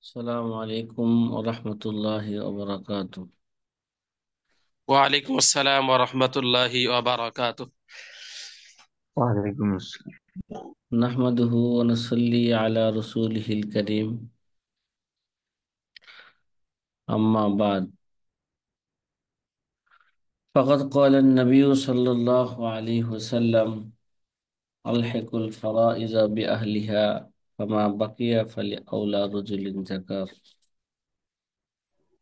আসসালামু আলাইকুম ওরহমতুল্লাহি ওবরাকাতু। ওয়ালাইকুম আসসালাম ওয়া রাহমাতুল্লাহি ওয়া বারাকাতুহু। ওয়ালাইকুম আসসালাম। নাহমাদুহু ওয়া নুসাল্লি আলা রাসূলিহিল কারীম, আম্মা বাদ। ফাকাদ ক্বালা an-নাবিয়্যু সাল্লাল্লাহু আলাইহি ওয়াসাল্লাম আলহিকুল ফারাইযা বিআহলিহা ফামা বাকিয়া ফালি আওলা রাজুলিন যাকার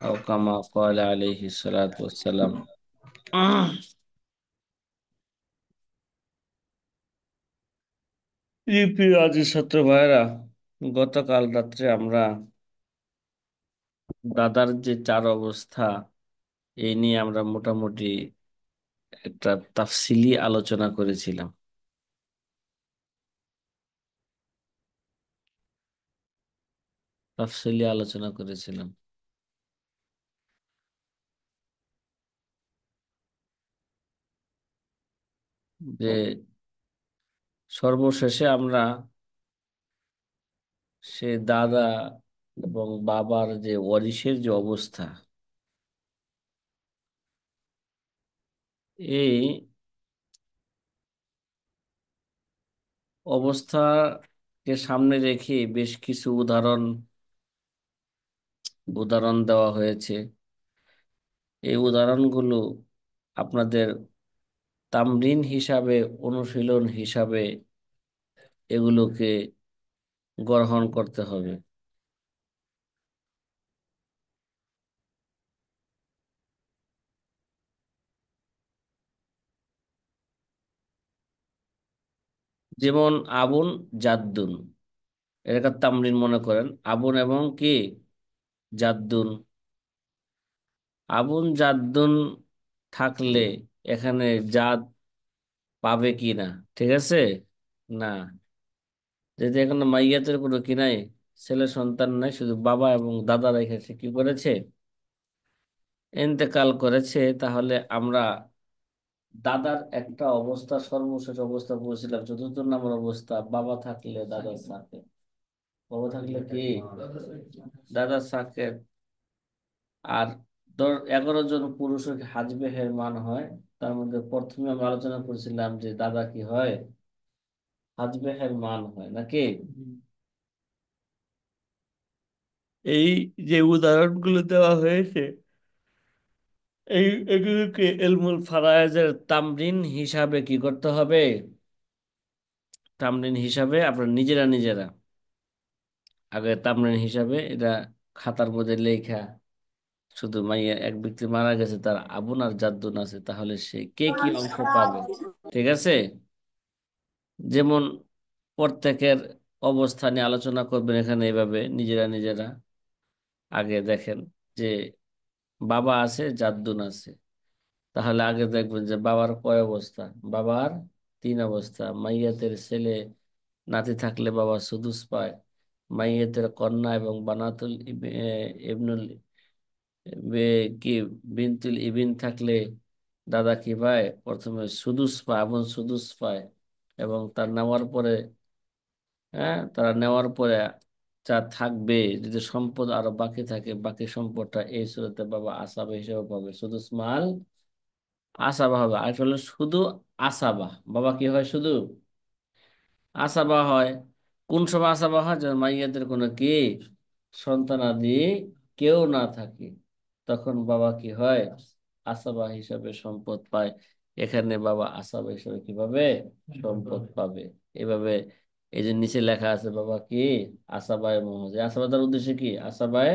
আও কামা ক্বালা আলাইহি সালাতু ওয়াসসালাম। প্রিয় আজিজ ছাত্র ভাইরা, গতকাল রাত্রে আমরা দাদার যে চার অবস্থা এই নিয়ে আমরা মোটামুটি একটা তাফসিলি আলোচনা করেছিলাম। তাফসিলি আলোচনা করেছিলাম যে সর্বশেষে আমরা সে দাদা এবং বাবার যে ওয়ারিশের যে অবস্থা, এই অবস্থাকে সামনে রেখে বেশ কিছু উদাহরণ উদাহরণ দেওয়া হয়েছে। এই উদাহরণগুলো আপনাদের তামরিন হিসাবে, অনুশীলন হিসাবে এগুলোকে গ্রহণ করতে হবে। যেমন আবুন জাদ্দুন, এটাকে তামরিন মনে করেন। আবুন এবং কি জাদ্দুন, আবুন জাদ্দুন থাকলে এখানে জাদ পাবে কি না? ঠিক আছে, না। যদি এখানে মাইয়াতের কোনো কি নাই, ছেলে সন্তান নাই, শুধু বাবা এবং দাদা রেখেছে, কি করেছে, ইন্তেকাল করেছে, তাহলে আমরা দাদার একটা অবস্থা, সর্বশেষ অবস্থা বলছিলাম, চতুর্থ নম্বর অবস্থা, বাবা থাকলে দাদা থাকে। বাবা থাকলে কি দাদা থাকে। আর 11 জন পুরুষ হাজবে হেরমান হয়। তার মধ্যে প্রথমে আমরা আলোচনা করেছিলাম যে দাদা কি হয়, হাজবে হেরমান হয় নাকি। এই যে উদাহরণগুলো দেওয়া হয়েছে, এই এগুলোকে এলমুল ফারায়েজের তামরিন হিসাবে কি করতে হবে? তামরিন হিসাবে আপনারা নিজেরা নিজেরা আগে তামরিন হিসাবে এটা খাতার মধ্যে লেখা, শুধু মাইয়া এক ব্যক্তি মারা গেছে, তার আবুন আর জাদ্দুন আছে, তাহলে সে কে কি অংশ পাবে। ঠিক আছে, যেমন প্রত্যেকের অবস্থা নিয়ে আলোচনা করবেন এখানে এইভাবে নিজেরা নিজেরা। আগে দেখেন যে বাবা আছে, জাদ্দুন আছে, তাহলে আগে দেখবেন যে বাবার কয় অবস্থা। বাবার 3 অবস্থা। মাইয়াতের ছেলে নাতি থাকলে বাবা সুদুস পায়। মাইয়াতের কন্যা এবং বানাতুল ইবনুল কি বিনতুল ইবিন থাকলে দাদা কি পায়? প্রথমে সুদুস পায়, বোন সুদুস পায়। এবং তার নেওয়ার পরে, হ্যাঁ, তারা নেওয়ার পরে যা থাকবে, যদি সম্পদ আরো বাকি থাকে, বাকি সম্পদটা এই সুরতে বাবা আসাবা হিসেবে পাবে, সুদুস মাল আসাবা হবে। আর হলো শুধু আসাবা, বাবা কি হয়? শুধু আসাবা হয়। কোন সময় আসাবা হয়? যখন মাইয়াদের কোনো কি সন্তানাদি কেউ না থাকে, তখন বাবা কি হয়? আসাবা হিসাবে সম্পদ পায়। এখানে বাবা আসাবা হিসাবে কি পাবে? সম্পদ পাবে। এভাবে এই যে নিচে লেখা আছে, বাবা কি আসাবায় মহজ। এই আসাবা তার উদ্দেশ্য কি? আসাবায়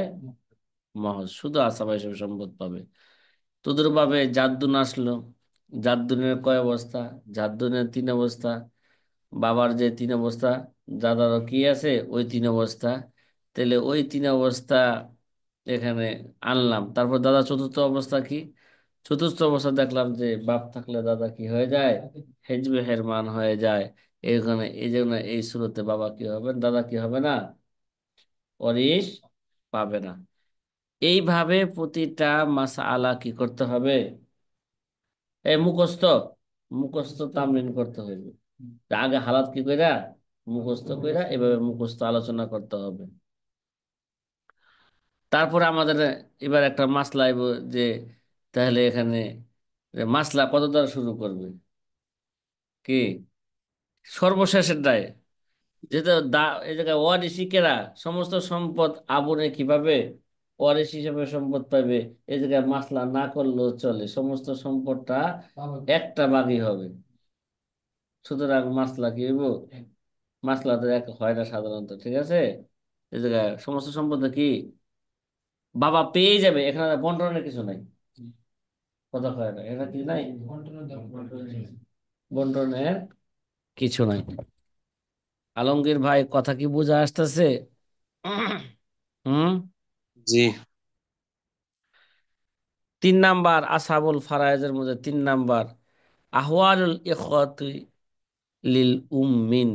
মহজ, শুধু আসাবা হিসাবে সম্পদ পাবে। তোদের ভাবে জাদ্দুন আসলো। জাদ্দুনের কয় অবস্থা? জাদ্দুনের 3 অবস্থা। বাবার যে 3 অবস্থা, দাদারও কি আছে ওই 3 অবস্থা। তাহলে ওই 3 অবস্থা এখানে আনলাম। তারপর দাদা চতুর্থ অবস্থা কি? চতুর্থ অবস্থা দেখলাম যে বাপ থাকলে দাদা কি হয়ে যায়? হেজবে হেরমান হয়ে যায়। এখানে এই জন্য এই শুরুতে বাবা কি হবে, দাদা কি হবে না, ওয়ারিশ পাবে না। এইভাবে প্রতিটা মাসআলা কি করতে হবে? এই মুখস্থ, মুখস্থ তামরিন করতে হইবে। তা আগে হালাত কি কইরা মুখস্থ কইরা এভাবে মুখস্থ আলোচনা করতে হবে। তারপরে আমাদের এবার একটা মাসলা আইব, যে তাহলে এখানে মাসলা কত দ্বারা শুরু করবে, কি সর্বশেষের যেটা এই জায়গায় ওয়ারিশ কেরা, সমস্ত সম্পদ আবুনে কিভাবে ওয়ারিশ হিসেবে সম্পদ পাবে। এই জায়গায় মাসলা না করলেও চলে, সমস্ত সম্পদটা একটা ভাগই হবে। সুতরাং মাসলা কি হইব, মাসলা তো এক হয় না সাধারণত, ঠিক আছে। এই জায়গায় সমস্ত সম্পদ কি বাবা পেয়ে যাবে, এখানে আর বন্টনের কিছু নাই, কথা হয় না, এখানে কি নাই, বন্টনের কিছু নাই। আলমগীর ভাই, কথা কি বোঝা আসতেছে? হুম। জি। 3 নাম্বার আসাবুল ফারায়েজের মধ্যে 3 নাম্বার, আহওয়ালুল ইখওয়াতি লিল উম্মিন,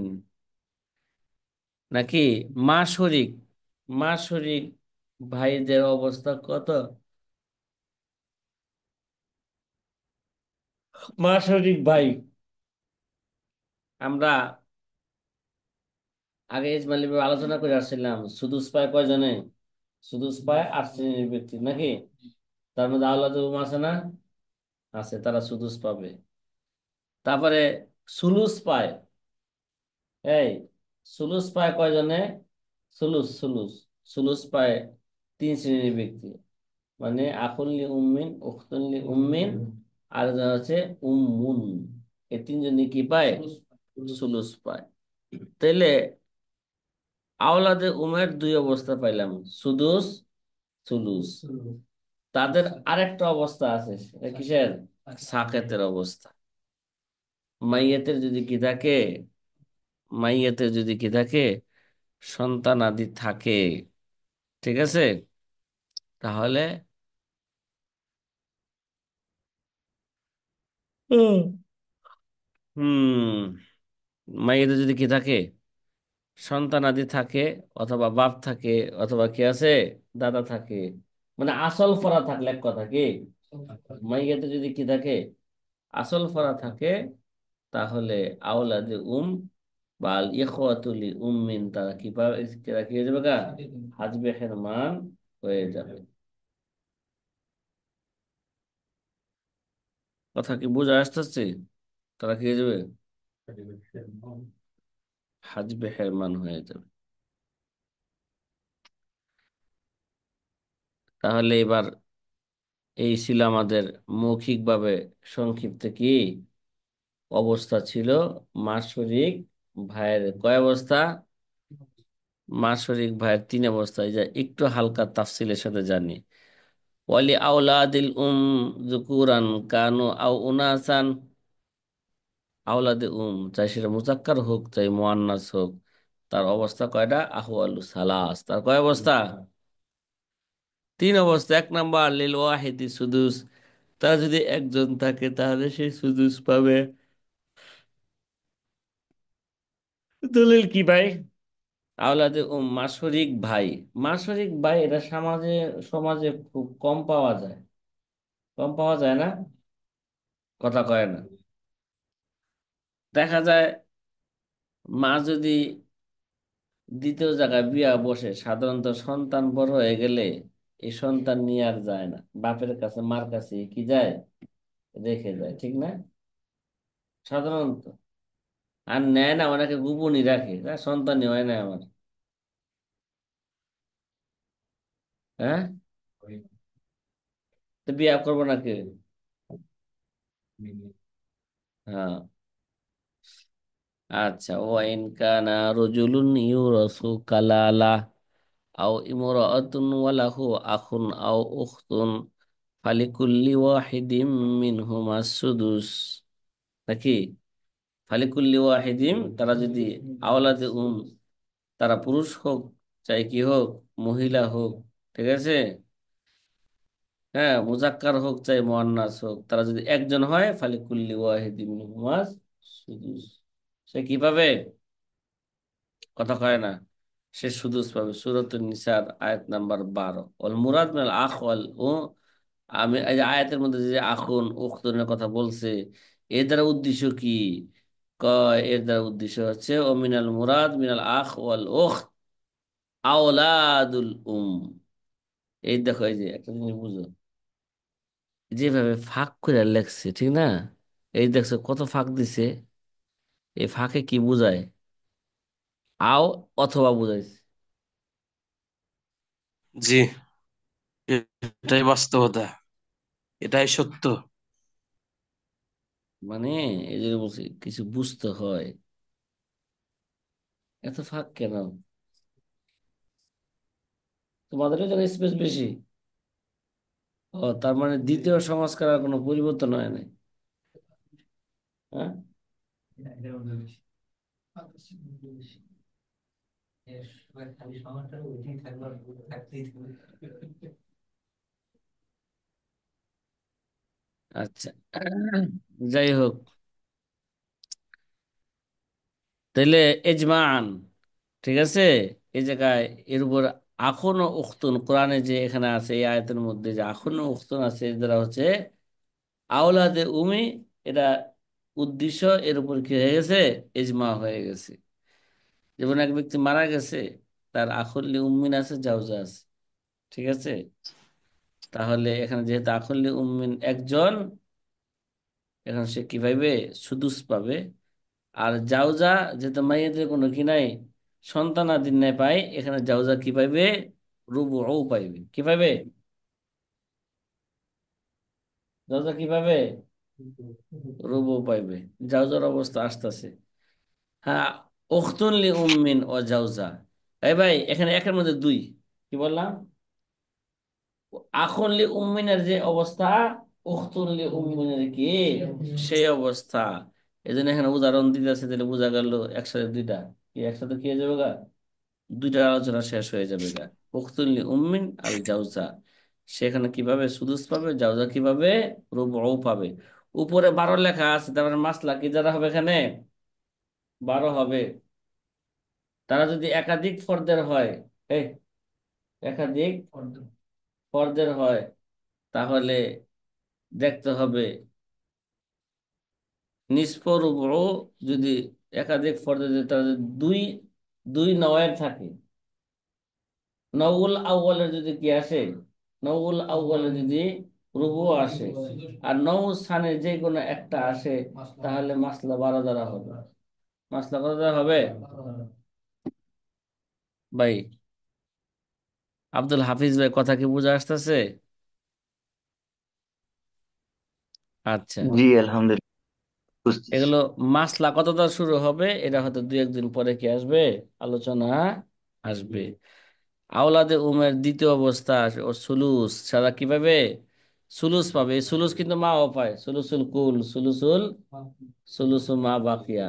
নাকি মা শরিক, মা শরিক ভাইদের অবস্থা কত, মা শরিক ভাই। আমরা আগে ইজমালি ভাবে আলোচনা করে আসছিলাম, সুদুস পায় কয়জনে, সুদুস পায় 8 শ্রেণীর ব্যক্তি, নাকি তার মধ্যে আওলাদ উম আছে না, আছে, তারা সুদুস পাবে। তারপরে সুলুস পায়, এই সুলুস পায় কয়জনে, সুলুস সুলুস সুলুস পায় 3 শ্রেণীর ব্যক্তি, মানে আকুল্লি উম্মিন, উখতুল্লি উম্মিন, আর একজন হচ্ছে উম্মুন। এই 3জনই কি পায়, সুলুস পায়। তাইলে আওলাদে উমের 2 অবস্থা পাইলাম, সুদুস, সুলুস। তাদের আরেকটা অবস্থা আছে, সেটা কিসের, সাকেতের অবস্থা। মাইয়াতের যদি কি থাকে, মাইয়াতের যদি কি থাকে, সন্তানাদি থাকে, ঠিক আছে, তাহলে হুম মাইয়াতে যদি কি থাকে, সন্তানাদি থাকে, অথবা বাপ থাকে, অথবা কি আছে, দাদা থাকে, মানে আসল ফরা থাকলে এক কথা কি, মাইয়াতে যদি কি থাকে, আসল ফরা থাকে, তাহলে আওলাদে বাল ইখওয়াতুলি উম্মিন, তারা কি পাবে, তারা কি হয়ে যাবে গা, হাজবে হেরমান হয়ে যাবে। কথা কি বোঝা আসতেছে, তারা কি হয়ে যাবে, হাজবে হেরমান হয়ে যাবে। তাহলে এবার এই ছিল আমাদের মৌখিকভাবে সংক্ষিপ্ত কি অবস্থা ছিল, মাসরিক ভাইয়ের কয় অবস্থা, মাসরিক ভাইয়ের 3 অবস্থা। এই যে একটু হালকা তাফসিলের সাথে জানি, ওয়ালি আওলাদিল যুকুরান কানু আও উনাসান, আওলাদে চাই সেটা মুজাক্কার হোক চাই মুআন্নাস হোক, তার অবস্থা কয়টা, আহওয়ালু সালাস, তার কয় অবস্থা, 3 অবস্থা। 1 নাম্বার লিল ওয়াহিদি সুদুস, তার যদি একজন থাকে তাহলে সে সুদুস পাবে। দলিল কি ভাই, আওলাদে মাসরিক ভাই, মাসরিক ভাই এটা সমাজে, সমাজে খুব কম পাওয়া যায়, কম পাওয়া যায় না, কথা কয় না। দেখা যায় মা যদি দ্বিতীয় জায়গায় বিয়া বসে, সাধারণত সন্তান বড় হয়ে গেলে এই সন্তান নিয়ে আর যায় না, বাপের কাছে মার কাছে কি যায়, রেখে যায়, ঠিক না, সাধারণত। আর নেয় না, অনেকে গোপনই রাখে, সন্তানই হয় না আমার, হ্যাঁ, তো বিয়া করবো নাকি, হ্যাঁ। আচ্ছা, ওয়াইন কানা রজুলুন ইউরাসু কালালা আও ইমরাআতুন ওয়ালাহু আখুন আও উখতুন ফালিকুল্লি ওয়াহিদিম মিনহুমা সুদুস, নাকি ফালিকুল্লি ওয়াহিদিম, তারা যদি আওলাদে তারা পুরুষ হোক চাই কি হোক, মহিলা হোক, ঠিক আছে, হ্যাঁ, মুজাক্কার হোক চাই মুআন্নাস হোক, তারা যদি একজন হয়, ফালিকুল্লি ওয়াহিদিম মিনহুমা সুদুস, সে কি পাবে, কথা কয় না, সে সুদুস পাবে। সূরাতুন নিসার আয়াত নাম্বার 12। ওয়াল মুরাদ মিনাল আখ ওয়াল আমি এই যে আয়াতের মধ্যে যে আখুন উখতুনের কথা বলছে, এর দ্বারা উদ্দেশ্য কি, কয় এর দ্বারা উদ্দেশ্য হচ্ছে ও মিনাল মুরাদ মিনাল আখ ওয়াল উখত আওলাদুল এই দেখো, এই যে একটা জিনিস বুঝো, যেভাবে ফাঁক করে লেখছে ঠিক না, এই দেখছো কত ফাঁক দিছে, এই ফাঁকে কি বুঝায়? আও অথবা বুঝাইছে। জি, এটাই বাস্তবতা, এটাই সত্য। মানে এই যে বলছি কিছু বুঝতে হয়, এত ফাঁক কেন? তোমাদেরও যেন স্পেস বেশি। ও, তার মানে দ্বিতীয় সংস্কার আর কোনো পরিবর্তন হয় নাই? হ্যাঁ। আচ্ছা, যাই হোক, তাহলে এজমান, ঠিক আছে, এই জায়গায় এর উপর আখুন ও উখতুন, কোরআনে যে এখানে আছে এই আয়াতের মধ্যে যে আখুন ও উখতুন আছে, এর দ্বারা হচ্ছে আওলাদে উমি, এটা উদ্দেশ্য, এর উপর কি হয়ে গেছে? ইজমা হয়ে গেছে। যেমন এক ব্যক্তি মারা গেছে, তার আখুল্লি উম্মিন আছে, জাওজা আছে, ঠিক আছে, তাহলে এখানে যেহেতু আখুল্লি উম্মিন একজন, এখন সে কি পাইবে? সুদুস পাবে। আর জাওজা, যেহেতু মাইয়াদের কোনো কি নাই, সন্তানাদি নাই পায়, এখানে জাওজা কি পাইবে? রুবু পাইবে। কি পাইবে? জাওজা কি পাবে? রুবু পাইবে। জাওজার অবস্থা আসতেছে। হ্যাঁ, উখতুন লি উম্মিন ও জাওজা। এই ভাই, এখানে একের মধ্যে দুই, কি বললাম? আখুন লি উম্মিনের যে অবস্থা, উখতুন লি উম্মিনের কি সেই অবস্থা। এই জন্য এখানে উদাহরণ দিতেছে, তাহলে বোঝা গেল একসাথে দুইটা, কি একসাথে কি হয়ে যাবে গা? দুইটার আলোচনা শেষ হয়ে যাবে গা। উখতুন লি উম্মিন আল জাওজা, সেখানে কিভাবে সুদুস পাবে, জাওজা কিভাবে রুবু পাবে। উপরে 12 লেখা আছে, তারপরে মাসলা কি যারা হবে এখানে? 12 হবে। তারা যদি একাধিক ফর্দের হয়, এই একাধিক ফর্দের হয়, তাহলে দেখতে হবে নিসফ রুবু, যদি একাধিক ফর্দে যদি তারা যদি দুই দুই নয়ের থাকে, নউল আউ্বালের যদি কি আসে, নউল আউ্বালের যদি রুবু আসে, আর নউ স্থানে যে কোনো একটা আসে, তাহলে মাসলা 12 দ্বারা হবে। মাসলা কত দ্বারা হবে ভাই? আব্দুল হাফিজ ভাই, কথা কি বুঝে আসতেছে? আচ্ছা, জি আলহামদুলিল্লাহ, বুঝতেছি। এগুলো মাসলা কতটা শুরু হবে, এটা হয়তো দুই একদিন পরে কি আসবে, আলোচনা আসবে। আওলাদে উমের দ্বিতীয় অবস্থা ও সুলুস, সারা কি পাবে? সুলুস পাবে। এই সুলুস কিন্তু মাও পায়, সুলুসুল কুল, সুলুসুল সুলুসু মা বাকিয়া।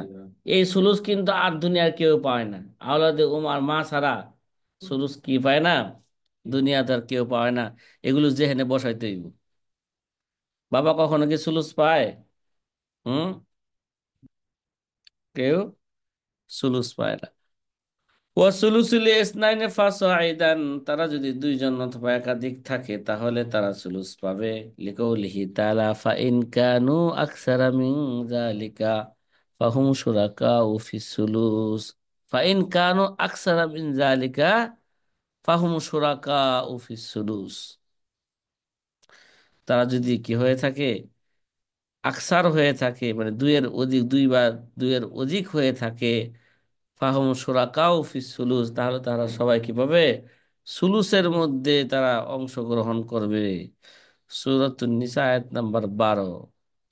এই সুলুস কিন্তু আর দুনিয়ার কেউ পায় না। আওলাদে উম আর মা ছাড়া সুলুস কি পায় না, দুনিয়াতে আর কেউ পায় না। এগুলো যেখানে বসাইতে হইব। বাবা কখনো কি সুলুস পায়? হুম, কেউ সুলুস পায় না। ওয়াসুলুসুল ইসনাইনে ফাসাইদান, তারা যদি দুইজন অথবা একাধিক থাকে তাহলে তারা সুলুস পাবে। লিকাউলিহি তাআলা ফা ইন কানু আকসারা মিন যালিকা ফাহুম শুরাকাউ ফিস সুলুস। ফা ইন কানু আকসারা মিন যালিকা ফাহুম শুরাকাউ ফিস সুলুস। তারা যদি কি হয়ে থাকে, আকসার হয়ে থাকে, মানে দুইয়ের অধিক, দুই বা দুইয়ের অধিক হয়ে থাকে, ফাহুম শুরাকাউ ফিস সুলুস, তাহলে তারা সবাই কি পাবে? সুলুসের মধ্যে তারা অংশগ্রহণ করবে। সূরাতুন নিসা আয়াত নাম্বার 12।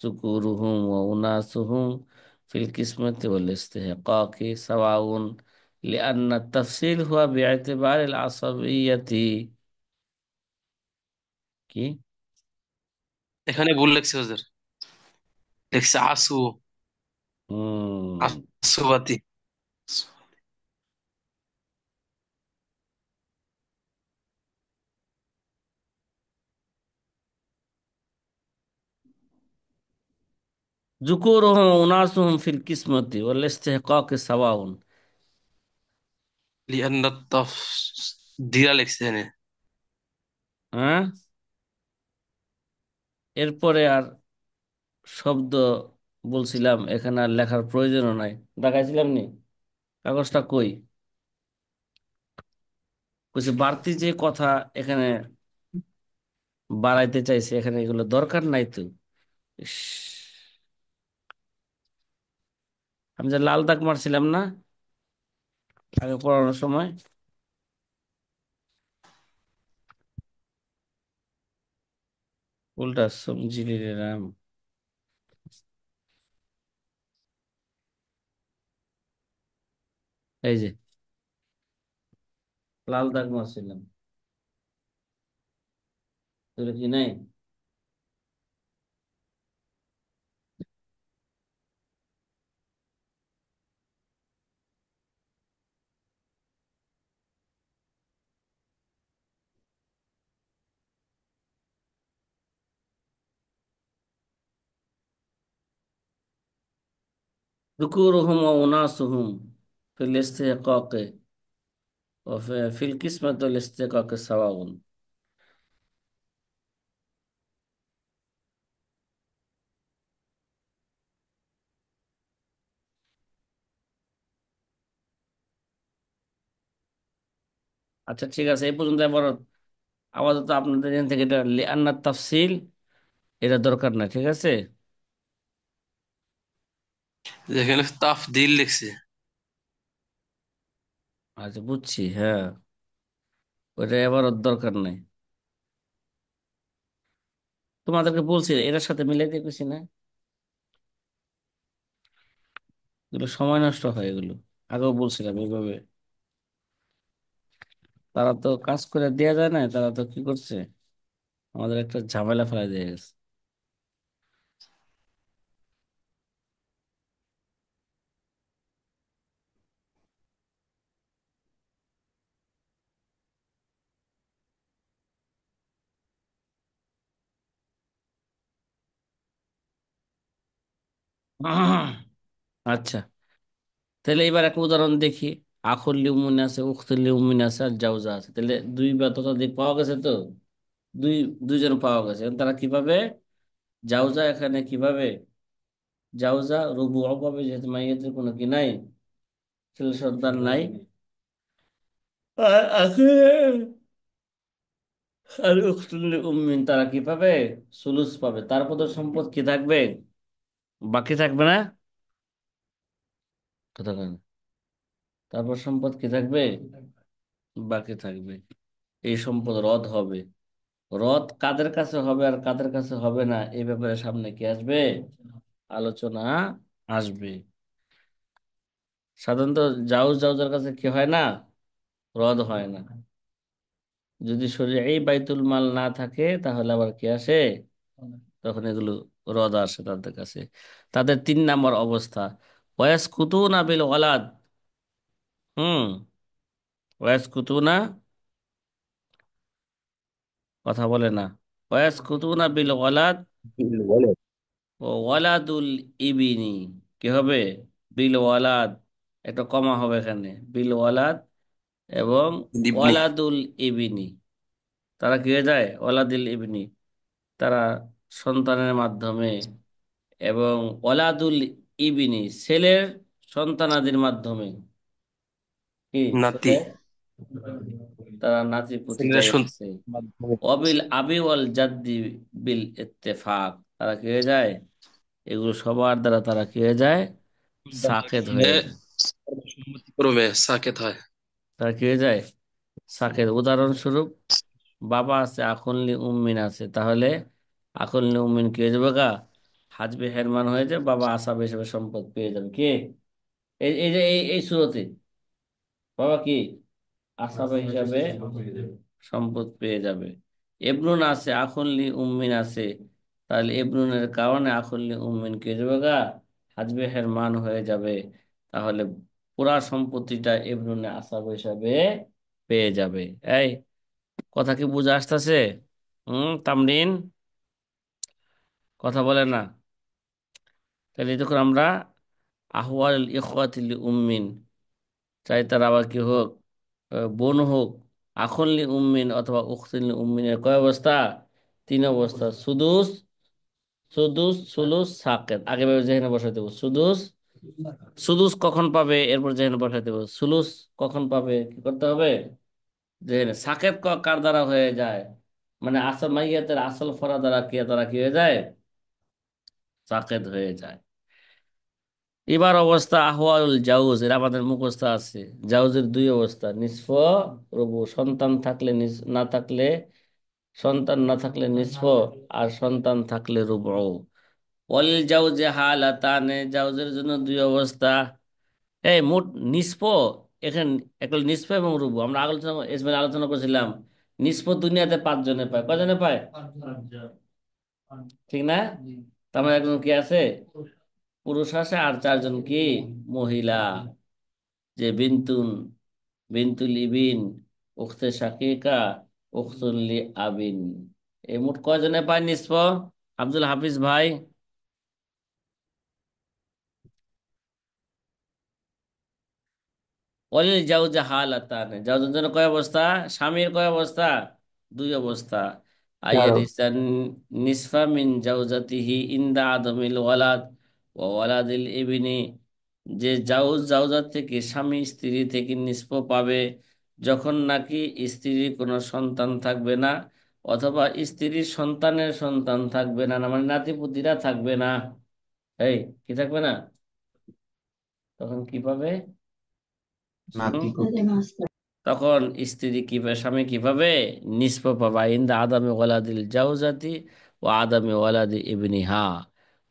যুকুরুহুম ওয়া উনাসুহুম ফিল কিসমতি ওয়াল ইস্তিহকাকি সাওয়াউন লিআন্না তাফসিল হুয়া বিইতিবারিল আসাবিয়্যাতি। কি? এখানে ভুল লেখছে হুজুর, লেখছে আসু, হুম। আসুয়াতি। যুকুরুহুম ওয়া উনাসুহুম ফিল কিসমতি ওয়াল ইস্তিহকাকি সাওয়াউন। লিআন্না তাফ দিয়া লেখছে এখানে। হ্যাঁ, এরপরে আর শব্দ বলছিলাম, এখানে আর লেখার প্রয়োজনও নাই। দেখাইছিলাম নি কাগজটা কই? কইছে বাড়তি যে কথা এখানে বাড়াইতে চাইছে, এখানে এগুলো দরকার নাই তো। ইস, আমি যে লাল দাগ মারছিলাম না আগে পড়ানোর সময়, উল্টা সমঝি রাম। এই যে লাল দাগ মারছিলাম, তোর কি নাই? ذكورهم وأناثهم في الاستحقاق وفي القسمة والاستحقاق سواء. আচ্ছা ঠিক আছে, এই পর্যন্ত এবার আপাতত আপনাদের এখান থেকে এটা লিআন্নাত তাফসিল, এটা দরকার না, ঠিক আছে? এখানে তাফদিল লিখছে। আচ্ছা বুঝছি, হ্যাঁ, ওটা এবার ওর দরকার নাই। তোমাদেরকে বলছি এটার সাথে মিলাই দেখেছি না, এগুলো সময় নষ্ট হয় এগুলো, আগেও বলছিলাম এইভাবে। তারা তো কাজ করে দেয়া যায় না, তারা তো কি করছে, আমাদের একটা ঝামেলা ফেলা দিয়ে গেছে। আচ্ছা, তাহলে এবার একটা উদাহরণ দেখি। আখুল লিউমিন আছে, উখতুল লিউমিন আছে, আর জাউজা আছে, তাহলে দুই বা ততোধিক পাওয়া গেছে তো, দুই দুইজন পাওয়া গেছে, এখন তারা কিভাবে জাউজা এখানে কিভাবে জাউজা রুবু পাবে, যেহেতু মাইয়াতের কোনো কি নাই, ছেলে সন্তান নাই। আর আর উখতুল লিউমিন তারা কি পাবে, সুলুস পাবে, তারপর তো সম্পদ কি থাকবে, বাকি থাকবে না, কথা কেন? তারপর সম্পদ কি থাকবে, বাকি থাকবে। এই সম্পদ রদ হবে, রদ কাদের কাছে হবে আর কাদের কাছে হবে না এই ব্যাপারে সামনে কি আসবে, আলোচনা আসবে। সাধারণত জাউজার কাছে কি হয় না, রদ হয় না। যদি শরীরে বাইতুল মাল না থাকে তাহলে আবার কি আসে, তখন এগুলো রদ আসে তাদের কাছে। তাদের 3 নম্বর অবস্থা, ওয়াস কুতুনা বিল ওয়ালাদ। হুম, ওয়াস কুতুনা, কথা বলে না, ওয়াস কুতুনা বিল ওয়ালাদ বলে ও ওয়ালাদুল ইবিনি, কি হবে, বিল ওয়ালাদ, একটা কমা হবে এখানে, বিল ওয়ালাদ এবং ইবনি। ওয়ালাদুল ইবিনি, তারা কি হয়ে যায়, ওয়ালাদুল ইবিনি, তারা সন্তানের মাধ্যমে, এবং ওয়ালাদুল ইবিনি ছেলের সন্তানাদির মাধ্যমে, কি নাতি। ছেলে, তারা নাতি পুতি ছেলেরা যাই শুনতে আছে। মাধ্যমে। অবিল আবি ওয়াল জাদ্দি বিল ইত্তেফাক, তারা কি হয়ে যায়, এগুলো সবার দ্বারা তারা কি হয়ে যায়, সাকেত হয়ে যায়। ক্রমে সাকেত হয়। তারা কি হয়ে যায়, সাকেত। উদাহরণস্বরূপ বাবা আছে, আখুনলি উম্মিন আছে, তাহলে আখুনলি উম্মিন কি হয়ে যাবে গা, হাজবে হেরমান হয়ে যায়, বাবা আসাব হিসেবে সম্পদ পেয়ে যাবে, কি এই এই যে এই সুরতে বাবা কি আসাবে হিসাবে সম্পদ পেয়ে যাবে। এবনুন আছে, আখুনলি উম্মিন আছে, তাহলে এবনুনের কারণে আখুনলি উম্মিন কে যাবে গা, হাজবে হেরমান হয়ে যাবে, তাহলে পুরা সম্পত্তিটা এবনুনে আসাব হিসাবে পেয়ে যাবে। এই কথা কি বুঝে আসতেছে? তামরিন, কথা বলে না। তাহলে যখন আমরা আহওয়াল ইখওয়াতিল উম্মিন, চাই তার আবার কি হোক, বোন হোক, আখনলি উম্মিন অথবা উখতিল উম্মিনের কয় অবস্থা, 3 অবস্থা, সুদুস, সুদুস সুলুস সাকেত, আগে ভাবে যেখানে বসাই দেবো সুদুস, সুদুস কখন পাবে এরপর যেখানে বসাই দেবো সুলুস, কখন পাবে কি করতে হবে, যেখানে সাকেত কার দ্বারা হয়ে যায়, মানে আসল মাইয়াতের আসল ফরা দ্বারা কি তারা কি হয়ে যায়, সাকেত হয়ে যায়। এবার অবস্থা আহওয়াল জাউজ, এর আমাদের মুখস্থ আছে। জাউজের দুই অবস্থা, নিসফ, রবু। সন্তান থাকলে না থাকলে, সন্তান না থাকলে নিসফ, আর সন্তান থাকলে রুবু। ওয়াল জাউজে হালাতানে, জাউজের জন্য দুই অবস্থা। এই মোট নিসফ, এখানে একটা নিসফ এবং রুবু। আমরা আলোচনা করেছিলাম নিসফ দুনিয়াতে 5 জনে পায়। কয়জনে পায়? ঠিক না? তার মানে একজন কি আছে, পুরুষ আছে, আর 4জন কি মহিলা, যে বিন্তুন, বিন্তুল ইবিন, উখতে শাকিকা, উখতুল লি আবিন। এই মোট কয়জনে পায় নিসফ? আব্দুল হাফিজ ভাই। অলিল জাউজা হালাতান, জাউজের জন্য কয় অবস্থা? স্বামীর কয় অবস্থা? দুই অবস্থা। চার আইয়ারিসান নিসফা মিন জাউজাতিহি ইনদা আদমিল ওয়ালাদ ওয়া ওয়ালাদিল ইবনি, যে জাউজার থেকে, স্বামী স্ত্রী থেকে নিসফ পাবে যখন নাকি স্ত্রীর কোনো সন্তান থাকবে না, অথবা স্ত্রীর সন্তানের সন্তান থাকবে না, না মানে নাতিপুতিরা থাকবে না। এই কি থাকবে না, তখন কি পাবে? নাতিপুতি। তখন স্ত্রী কিভাবে, স্বামী কিভাবে নিষ্প পাবা, ইন্দা আদামে ওয়ালাদিল জাউজাতি ও আদামে ওয়ালাদি ইবনিহা।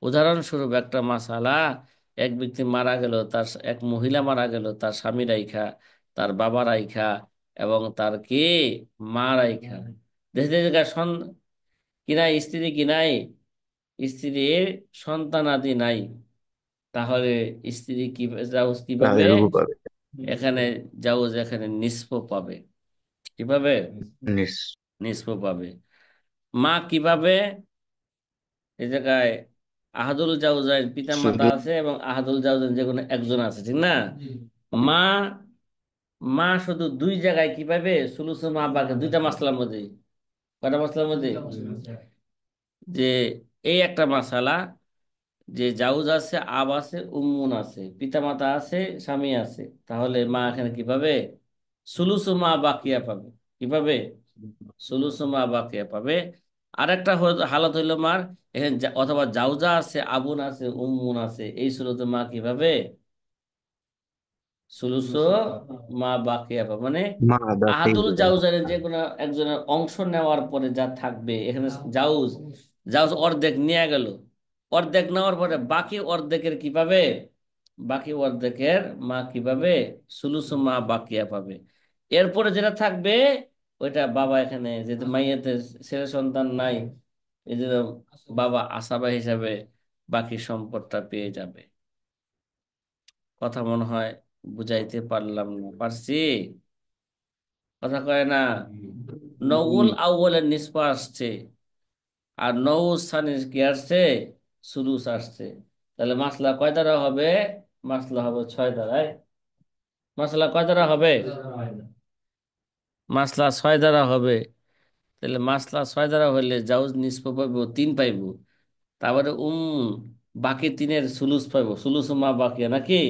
উদাহরণস্বরূপ একটা মাসালা, এক ব্যক্তি মারা গেল, তার এক মহিলা মারা গেল, তার স্বামী রাইখা, তার বাবা রাইখা, এবং তার কি মা রাইখা। দেখতে দেখা কিনাই স্ত্রী কিনাই, স্ত্রীর সন্তানাদি নাই, তাহলে স্ত্রী কি, জাউজ কিভাবে তাহলে রুবু পাবে। এখানে, জাউজ এখানে নিষ্প পাবে। কিভাবে? নিস নিষ্প পাবে। মা কিভাবে, এই জায়গায় আহাদুল জাউজাইন পিতা মাতা শুধু আছে এবং আহাদুল জাউজাইন যে কোনো একজন আছে, ঠিক না? মা, মা শুধু দুই জায়গায় কি পাবে, সুলুসু মা বাকে, দুইটা মাসলার মধ্যে। কয়টা মাসলার মধ্যে? যে এই একটা মাসালা, যে জাউজ আছে, আব আছে, উম্মুন আছে, পিতা মাতা আছে, স্বামী আছে, তাহলে মা এখানে কি পাবে? সুলুসু মা বাকিয়া পাবে। কি পাবে? সুলুসু মা বাকিয়া পাবে। আরেকটা হালত হইলো মার, এখানে অথবা জাউজা আছে, আবুন আছে, উম্মুন আছে, এই সুরতে মা কি পাবে? সুলুসু মা বাকিয়া পাবে। মানে মা বাকি আহাদুল বোঝায়। জাউজারের যে কোনো একজনের অংশ নেওয়ার পরে যা থাকবে এখানে, জাউজ, জাউজ অর্ধেক নিয়ে গেল, অর্ধেক নেওয়ার পরে বাকি অর্ধেকের কি পাবে? বাকি অর্ধেকের মা কি পাবে? সুলুসু মা বাকিয়া পাবে। এরপরে যেটা থাকবে ওইটা বাবা, এখানে যেহেতু মাইয়াতে ছেলে সন্তান নাই, এই জন্য বাবা আসাবা হিসাবে বাকি সম্পদটা পেয়ে যাবে। কথা মনে হয় বুঝাইতে পারলাম না, পারছি? কথা কয় না। নউল আউ্বলের নিসবা আসছে, আর নৌ সানির কি আসছে? সুলুস আসছে। তাহলে মাসলা কয় দ্বারা হবে? মাসলা হবে 6 দ্বারায়। মাসলা কয় দ্বারা হবে? মাসলা 6 দ্বারা হবে। তাহলে মাসলা 6 দ্বারা হইলে জাউজ নিসব পাইব 3 পাইব, তারপরে বাকি 3-এর সুলুস পাইব, সুলুস মা বাকি নাকি।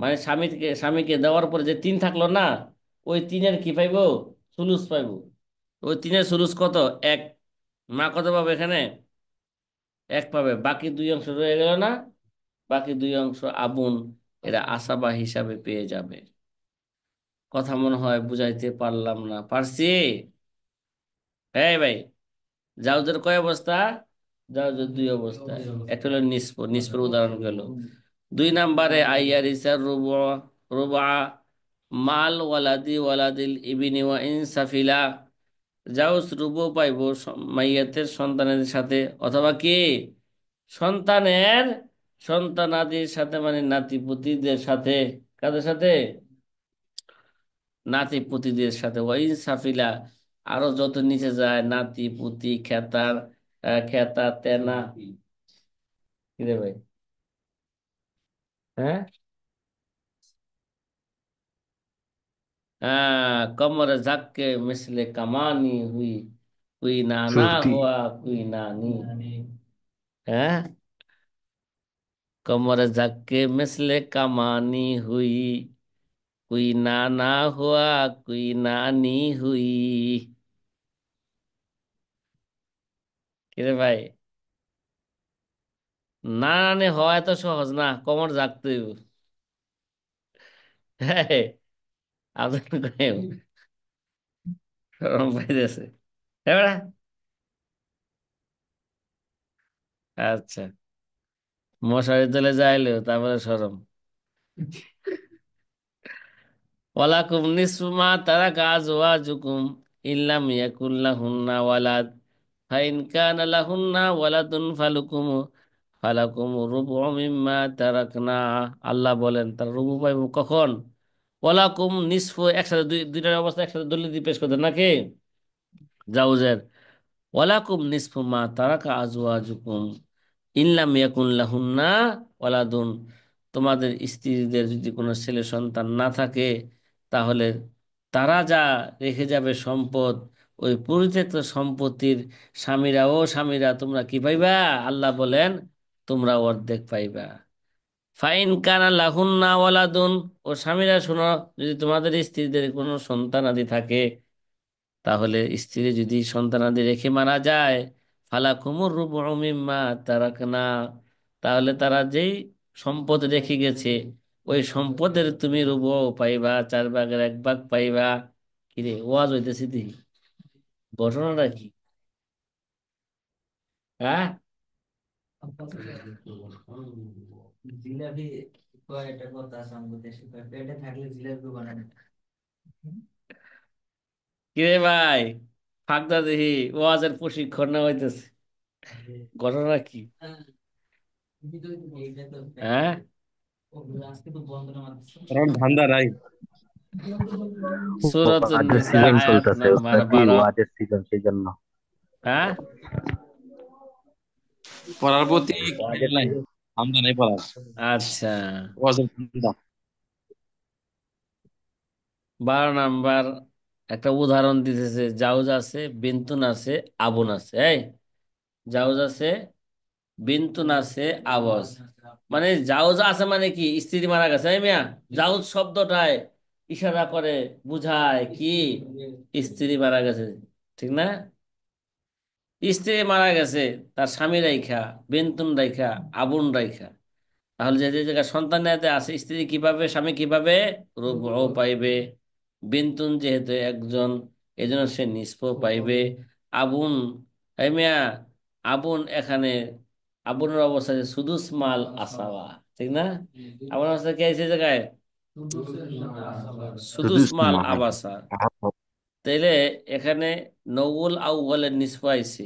মানে স্বামীকে দেওয়ার পরে যে 3 থাকলো না, ওই 3-এর কি পাইব? সুলুস পাইব। ওই 3-এর সুলুস কত? 1। মা কত পাবে এখানে? 1 পাবে। বাকি 2 অংশ রয়ে গেল না, বাকি 2 অংশ আবুন, এরা আসাবা হিসাবে পেয়ে যাবে। কথা মনে হয় বুঝাইতে পারলাম না, পারছি? হ্যাঁ ভাই, জাউজের কয় অবস্থা? জাউজের দুই অবস্থা। একটা হলো নিসপের উদাহরণ গেল। 2 নম্বরে আইয়ারিসার রুবা মাল ওয়ালাদি ওয়ালাদিল ইবিনি ওয়া ইনসাফিলা, জাউজ রুবু পাইব মাইয়াতের সন্তানের সাথে, অথবা কি সন্তানের সন্তানাদির সাথে, মানে নাতিপুতিদের সাথে। কাদের সাথে? নাতিপুতিদের সাথে। ওয়াইন সাফিলা, আরো যত নিচে যায়, নাতি পুতি খেতার, খেতা তেনা, কি রে ভাই? হ্যাঁ, कमर जक के मिसले कमानी हुई, कोई नाना চুক্তি। हुआ कोई नानी। है, कमर जक के मिसले कमानी हुई, कोई नाना हुआ कोई नानी हुई। কিরে ভাই, না রানি হওয়া এত সহজ না, কোমর জাগতে হইব। হ্যাঁ, আদর করে শরম পাইতেছে। হ্যাঁ বেড়া? আচ্ছা, মশারি তলে যাইলো তারপরে শরম। ওয়ালাকুম নিসফু মা তারাকা আজওয়াজুকুম ইল্লাম ইয়াকুল লাহুন্না ওয়ালাদ ফাইন কানা লাহুন্না ওয়ালাদুন ফালাকুম রুবু মিম্মা তারাকনা। আল্লাহ বলেন তার রুবু পাইব কখন? ওয়ালাকুম নিসফু, একসাথে দুইটার অবস্থা একসাথে দলিল দিয়ে পেশ করতেন নাকি? জাউজের ওয়ালাকুম নিসফু মা তারাকা আজওয়াজুকুম ইল্লাম ইয়াকুন লাহুন্না ওয়ালাদুন, তোমাদের স্ত্রীদের যদি কোনো ছেলে সন্তান না থাকে তাহলে তারা যা রেখে যাবে সম্পদ, ওই পরিত্যক্ত সম্পত্তির স্বামীরা তোমরা কি পাইবা? আল্লাহ বলেন তোমরা অর্ধেক পাইবা। ফাইন কানা লাহুন্না ওয়ালাদুন, ও স্বামীরা শোনো, যদি তোমাদের স্ত্রীদের কোনো সন্তানাদি থাকে তাহলে স্ত্রী যদি সন্তানাদি রেখে মারা যায়, ফালা কুমুর রুবু মিম্মা তারাকনা, তাহলে তারা যেই সম্পদ রেখে গেছে ওই সম্পদের তুমি রুবু পাইবা, 4 ভাগের 1 ভাগ পাইবা। কিরে ওয়াজ হইতেছি দি, ঘটনাটা কি? হ্যাঁ, জিলাপি কয়টা কথা আছে আমাদের দেশে, পেটে থাকলে জিলাপি বানানো। কিরে ভাই, ফাঁকদা দেখি ওয়াজের প্রশিক্ষণ না হইতেছে, ঘটনা কি? হ্যাঁ, কারণ ধান্দা নাই। সূরাতুন ওয়াজের নিসা সিজন আয়াত চলতেছে নাম্বার ওস্তাদ জি, 12। ওয়াজের সিজন সেই জন্য। হ্যাঁ, পড়ার প্রতি খেয়াল ওয়াজের নাই, ধান্দা নাই পড়ার। আচ্ছা, ওয়াজের ধান্দা। 12 নাম্বার একটা উদাহরণ দিতেছে, জাউজ আছে, বিন্তুন আছে, আবুন আছে। এই জাউজ আছে, বিন্তুন আছে, আবস, মানে জাউজ আছে মানে কি, স্ত্রী মারা গেছে। এই মিয়া, জাউজ শব্দটায় ইশারা করে, বুঝায় কি, স্ত্রী মারা গেছে, ঠিক না? স্ত্রী মারা গেছে, তার স্বামী রাইখা, বিন্তুন রাইখা, আবুন রাইখা, তাহলে যে যে জায়গায় সন্তান নেয়াতে আছে, স্ত্রী কিভাবে, স্বামী কিভাবে রূপ পাইবে? বিন্তুন যেহেতু একজন, এই জন্য সে নিষ্প পাইবে। আবুন, এই মিয়া, আবুন এখানে, আবুনের অবস্থা যে সুদুস মাল আসাওয়া, ঠিক না? আবুনের অবস্থা কি আছে এই জায়গায়? শুধু সুদুস মাল মানে আবাসা। তাইলে এখানে নউল আউ্বালের নিষ্প আইছে,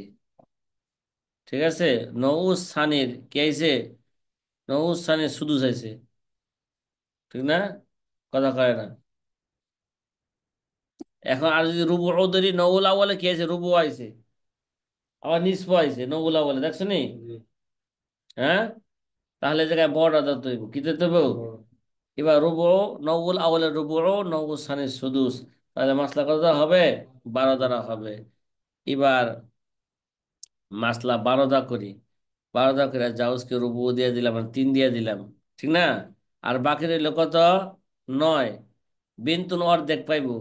ঠিক আছে? নউস সানির কি আইছে? নউস সানির সুদুস আইছে, ঠিক না? কথা কয় না। এখন আর যদি রুবু ধরি, নউল আউয়ালে কি আছে? রুবু আইছে, আবার নিসফ আইছে নউল আউয়ালে, দেখছো নি? হ্যাঁ, তাহলে এই জায়গায় বড় আদর তৈব কি দিতে হবে? এবার রুবু, নউল আউয়ালে রুবু, নউল সানি সুদুস, তাহলে মাসলা কত দ্বারা হবে? 12 দ্বারা হবে। এবার মাসলা 12 দা করি, 12 দা করে জাউজকে রুবু দিয়ে দিলাম আর 3 দিয়ে দিলাম, ঠিক না? আর বাকি রইল কত? 9। বিন্তুন অর্ধেক পাইবো,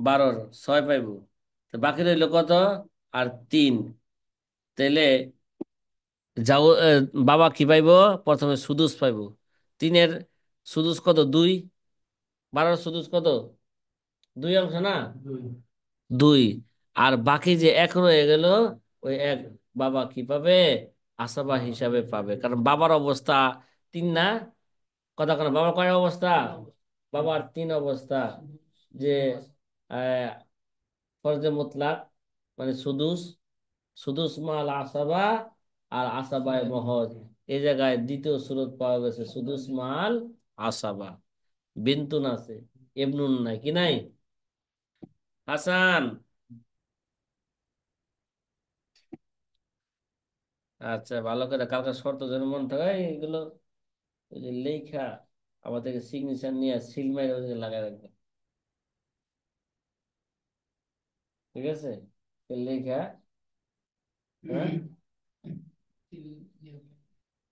12-6 পাইবো, তো বাকি রইল কত? আর 3। তাইলে যাও, বাবা কি পাইবো? প্রথমে সুদুস পাইবো। 3-এর সুদুস কত? 2। 12-এর সুদুস কত? 2 অংশ না? 2। আর বাকি যে 1 রয়ে গেল, ওই 1 বাবা কি পাবে? আসাবা হিসাবে পাবে, কারণ বাবার অবস্থা 3 না? কথা কেন, বাবার কয় অবস্থা? বাবার 3 অবস্থা, যে আহ ফরজে মুতলাক মানে সুদুস, সুদুস মাল আসাবা, আর আসাবায় মহজ। এই জায়গায় দ্বিতীয় সুরত পাওয়া গেছে সুদুস মাল আসাবা। বিন্তুন আছে, এবনুন নাই, কি নাই? হাসান, আচ্ছা ভালো করে কালকে শর্ত যেন মনে থাকে এগুলো, ওই যে লেখা আমাদেরকে সিগনেচার নিয়ে সিল মাইরে ওদিকে লাগাই রাখবে, ঠিক আছে? এই লেখা, হ্যাঁ,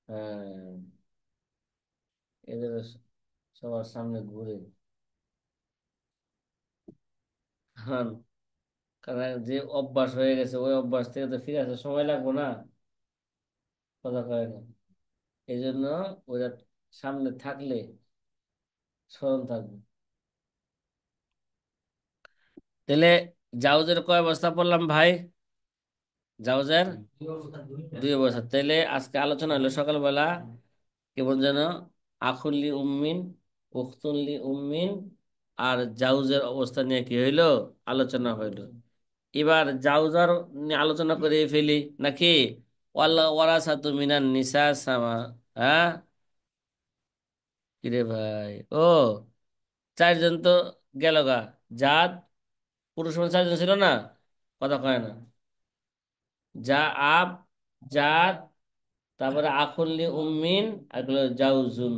হ্যাঁ, এদের সবার সামনে ঘুরে। হ্যাঁ, কারণ যে অভ্যাস হয়ে গেছে ওই অভ্যাস থেকে তো ফিরে আসতে সময় লাগবে না, কথা কয় না। এই জন্য ওরা সামনে থাকলে স্মরণ থাকবে। তাহলে জাউজের কয় অবস্থা পড়লাম ভাই? জাউজের 2 অবস্থা। তাহলে আজকে আলোচনা হলো সকালবেলা কেমন যেন আখুল্লি উম্মিন, উখতুল্লি উম্মিন আর জাউজের অবস্থা নিয়ে কি হইলো, আলোচনা হইলো। এবার জাউজার নিয়ে আলোচনা করে ফেলি নাকি? ওয়াল্লা ওয়ারাসাতু মিনান নিসা সামা। হ্যাঁ, কিরে ভাই, ও 4 জন তো গেল গা। জাত, পুরুষ মানুষ 4 জন ছিল না, কথা কয় না। যা আব, জাত, তারপরে আখুল্লি উম্মিন, আর হলো জাউজুন।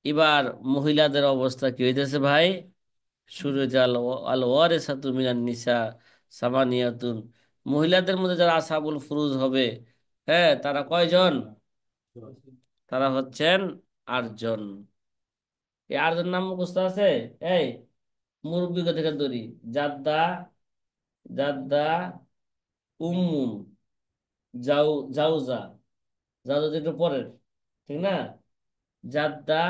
এবার মহিলাদের অবস্থা কি হইতেছে ভাই? সুরজ আল আল ওয়ারিসাতু মিনান নিসা সামানিয়াতুন। মহিলাদের মধ্যে যারা আসাবুল ফুরুজ হবে, হ্যাঁ, তারা কয়জন? তারা হচ্ছেন 8 জন। এই 8 জন নাম মুখস্থ আছে? এই মুরব্বী থেকে ধরি, জাদ্দা, জাদ্দা, উম্মুন, জাউজা, জাউজা তো একটু পরের, ঠিক না? জাদ্দা,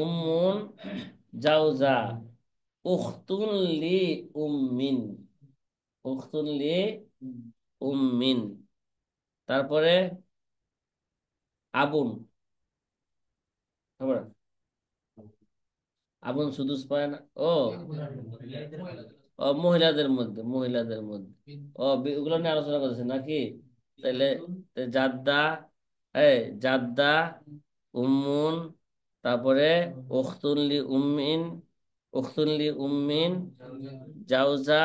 উম্মুন, জাউজা, উখতুন লি উম্মিন, উখতুন লি উম্মিন, তারপরে আবুন। খবর, আবুন সুদুস পায় না। ও, ও মহিলাদের মধ্যে, মহিলাদের মধ্যে। ও ওগুলো নিয়ে আলোচনা করতেছে নাকি? তাহলে জাদ্দা, এই জাদ্দা, উম্মুন, তারপরে উখতুনলি উম্মিন, উখতুনলি উম্মিন, জাউজা,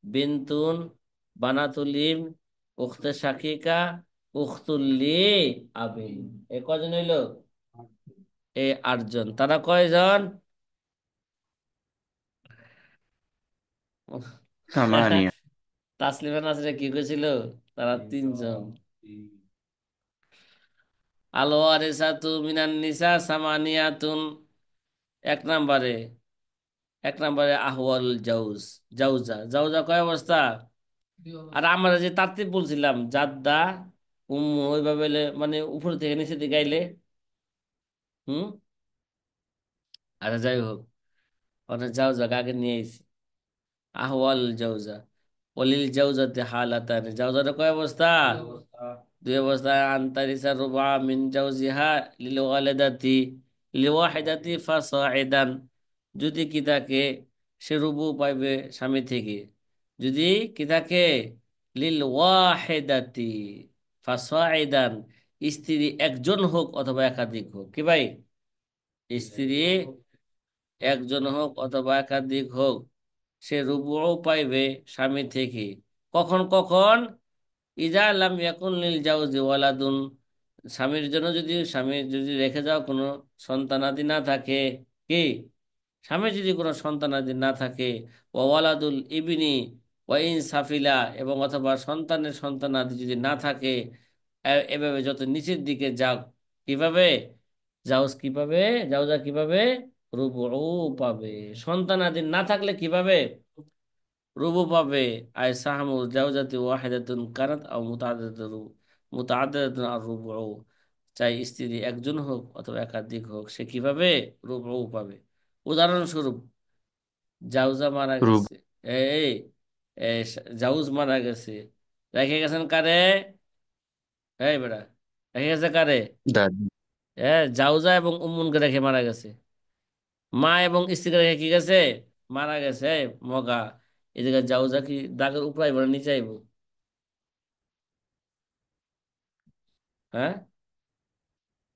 বিনতুন, বানাতুলিম, উখতে শাকিকা, উখতুল্লি আবিন। এ কজন হইলো? এই 8 জন। তারা কয়জন? সামানিয়া। তাসলিমা নাসরিন কি করেছিল? তারা 3 জন। আল ওয়ারিসাতু মিনান নিসা সামানিয়াতুন। 1 নম্বরে, 1 নম্বরে আহওয়াল জাউজ, জাউজা, জাউজা কয় অবস্থা? আর আমরা যে তারতিব বলছিলাম, জাদ্দা, উম্মু, ওইভাবে মানে উপর থেকে নিচে দিকে গাইলে, হুম। আরে যাই হোক, ওখানে জাউজা আগে নিয়ে আইছি। আহওয়াল জাউজা, ওলিল জাউজাতে হালাতানি। জাউজার কয় অবস্থা? 2 অবস্থা। আন্তারিসা রুবা মিন জাউজিহা লিল ওয়ালিদাতি, লিল ওয়াহিদাতি ফাসাইদান। যদি কি থাকে, সে রুবু পাইবে স্বামী থেকে। যদি কি থাকে, লিল ওয়াহিদাতি ফাসাইদান, স্ত্রী একজন হোক অথবা একাধিক হোক। কি ভাই? স্ত্রী একজন হোক অথবা একাধিক হোক, সে রুবুও পাইবে স্বামী থেকে। কখন কখন? ইজা লাম ইয়াকুন লিল জাওজি ওয়ালাদুন, স্বামীর জন্য যদি, স্বামী যদি রেখে যাও কোনো সন্তানাদি না থাকে, কি, স্বামীর যদি কোনো সন্তানাদি না থাকে, ওয়ালাদুল ইবনি ওয়াইন সাফিলা, এবং অথবা সন্তানের সন্তানাদি যদি না থাকে, এভাবে যত নিচের দিকে যাও, কিভাবে জাউজ কিভাবে, জাউজা কিভাবে রুবু পাবে। সন্তানাদি না থাকলে কিভাবে রুবু পাবে। আই সাহামু জাওজাতি ওয়াহিদাতুন কানাত আও মুতাআদ্দাদাতুন আর রুবু, চাই স্ত্রী একজন হোক অথবা একাধিক হোক, সে কিভাবে রুবু পাবে। উদাহরণস্বরূপ, জাউজা মারা রূপ। গেছে, এই এই জাউজ মারা গেছে, রেখে গেছেন কারে? এই বেটা, রেখে গেছে কারে? দাদি। জাউজা এবং উম্মুনকে রেখে মারা গেছে। মা এবং স্ত্রীকে রেখে কি গেছে? মারা গেছে। মগা, এদিকে জাউজা কি দাগের উপর আইব না নিচে আইব? হ্যাঁ,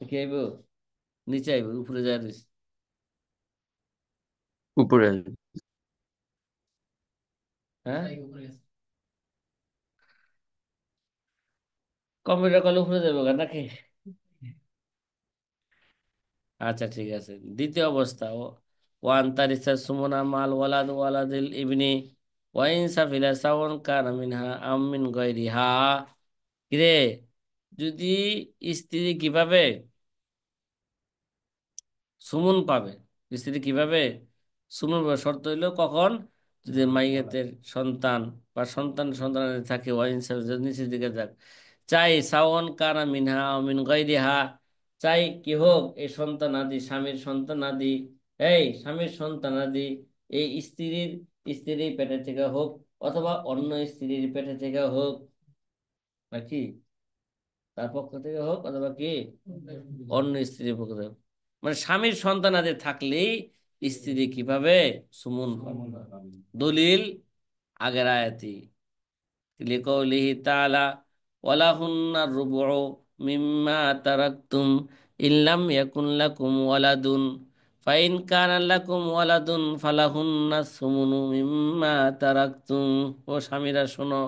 কি আইব? নিচে আইব, উপরে যায় রইছে। উপরে আসবে। হ্যাঁ, কম্পিউটার করলে উপরে যাবো কেন নাকি? আচ্ছা ঠিক আছে। দ্বিতীয় অবস্থা, ওয়ান তারিসা সুমনা মাল ওয়ালাদ ওয়ালাদিল ইবনি ওয়াইন সাফিলা সাওয়ান কানা মিনহা আম মিন গায়রিহা। কিরে, যদি স্ত্রী কিভাবে সুমন পাবে, স্ত্রী কিভাবে সুমন পাবে, শর্ত হইলো কখন? যদি মাইয়াতের সন্তান বা সন্তান সন্তানাদি থাকে ওয়াইনসাফ যদি নিচের দিকে যাক, চাই সাওয়ান কানা মিনহা আও মিন গায়রিহা, চাই কি হোক এই সন্তানাদি স্বামীর সন্তানাদি, এই স্বামীর সন্তানাদি এই স্ত্রীর পেটে থেকে হোক অথবা অন্য স্ত্রীর পেটে থেকে হোক, নাকি তার পক্ষ থেকে হোক অথবা কি অন্য স্ত্রীর পক্ষ থেকে হোক। মানে স্বামীর সন্তানাদি থাকলেই স্ত্রী কিভাবে সুমন পাবে। দলিল আগের আয়াতি লিকাউলিহি তাআলা ওয়ালাহুন্না রুবু মিম্মা তারাকতুম ইল্লাম ইয়াকুন লাকুম ওয়ালাদুন ফাইন কানা লাকুম ওয়ালাদুন ফালাহুন্না সুমুনু মিম্মা তারাকতুম। ও স্বামীরা শোনো,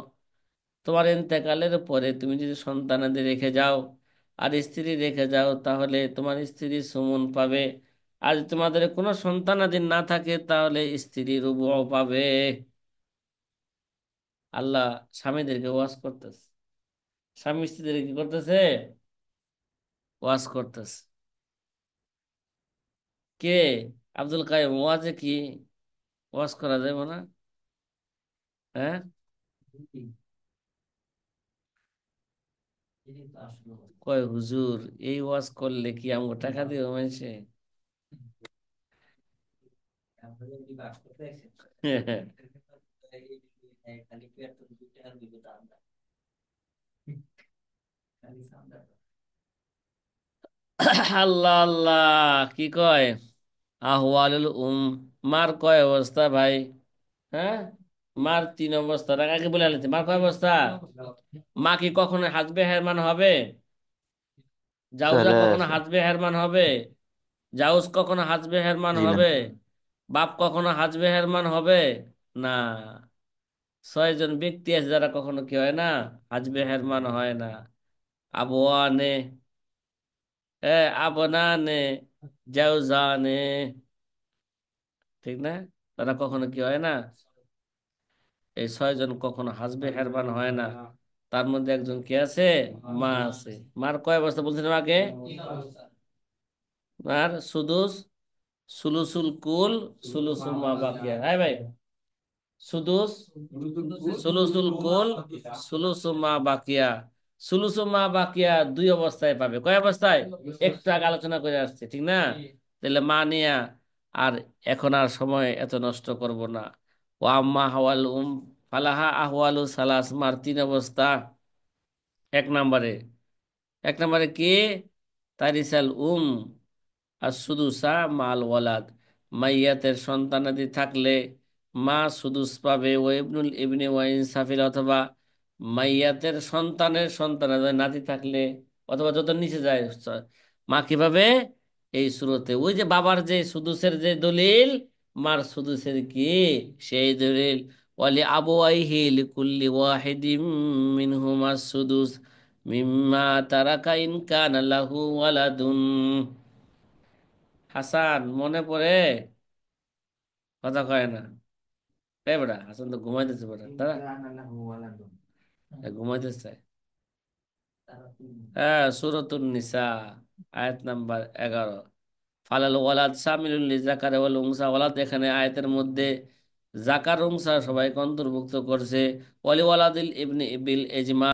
তোমার ইন্তেকালের পরে তুমি যদি সন্তানাদি রেখে যাও আর স্ত্রী রেখে যাও তাহলে তোমার স্ত্রী সুমন পাবে, আর যদি তোমাদের কোনো সন্তানাদি না থাকে তাহলে স্ত্রী রুবু পাবে। আল্লাহ স্বামীদেরকে ওয়াজ করতেছে, স্বামী স্ত্রীদের কি করতেছে, ওয়াজ করতেছে। কে? আব্দুল কাইম। ওয়াজে কি ওয়াজ করা যাবে না? হ্যাঁ, কয় হুজুর এই ওয়াজ করলে কি আমাকে টাকা দিও মানুষে? আল্লাহ আল্লাহ, কি কয় আহওয়ালুল মার কয় অবস্থা ভাই? হ্যাঁ, মার তিন অবস্থা, আগে বলে আনছে মার কয় অবস্থা। মা কি কখনো হাসবে হেরমান হবে? জাউজা কখনো ثلاثة. হাসবে হেরমান হবে? জাউজ কখনো হাসবে হেরমান জি না। হবে? বাপ কখনো হাসবে হেরমান হবে না। 6 জন ব্যক্তি আছে যারা কখনো কি হয় না, হাসবে হেরমান হয় না। আবওয়ানে, আবনানে, জাউজানে, ঠিক না? তারা কখনো কি হয় না, এই 6 জন কখনো হাসবে হেরমান হয় না। তার মধ্যে একজন কে আছে? মা আছে। মার কয় অবস্থা বলছিলাম আগে? মার সুদুস, সুলুসুল কুল, সুলুসুল মা বাকিয়া। হ্যাঁ ভাই, সুদুস, সুলুসুল কুল, সুলুসুমা বাকিয়া। সুলুসুমা বাকিয়া দুই অবস্থায় পাবে। কয় অবস্থায়? একটু আগে আলোচনা করে আসছে, ঠিক না? তাহলে মা নিয়া আর এখন আর সময় এত নষ্ট করব না। ও আম্মা হাওয়াল ফালাহা আহওয়ালু সালাস, মার তিন অবস্থা। এক নম্বরে, এক নম্বরে কি? তারিসাল আর সুদুসা মাল ওয়ালাদ, মাইয়াতের সন্তানাদি থাকলে মা সুদুস পাবে। ও ইবনুল ইবনে ওয়াইন সাফিল, অথবা মাইয়াতের সন্তানের সন্তানাদি নাতি থাকলে অথবা যত নিচে যায় মা কি পাবে? এই সুরতে ওই যে বাবার যে সুদুসের যে দলিল, মার সুদুসের কি সেই দলিল। ওয়ালি আবওয়াইহি লিকুল্লি ওয়াহিদিম মিনহুমা সুদুস মিম্মা তারাকা ইন কানা লাহু ওয়ালাদুন। হাসান মনে পড়ে? কথা কয় না। এই বেটা হাসান তো ঘুমাইতেছে বেটা, তারা ঘুমাইতেছে। হ্যাঁ, সূরাতুন নিসা আয়াত নাম্বার 11। ফালাল ওয়ালাদ শামিলুল লিযাকারি ওয়াল উনসা, ওয়ালাদ এখানে আয়াতের মধ্যে জাকার উনসা সবাইকে অন্তর্ভুক্ত করছে। ওয়ালি ওয়ালাদিল ইবনি বিল ইজমা।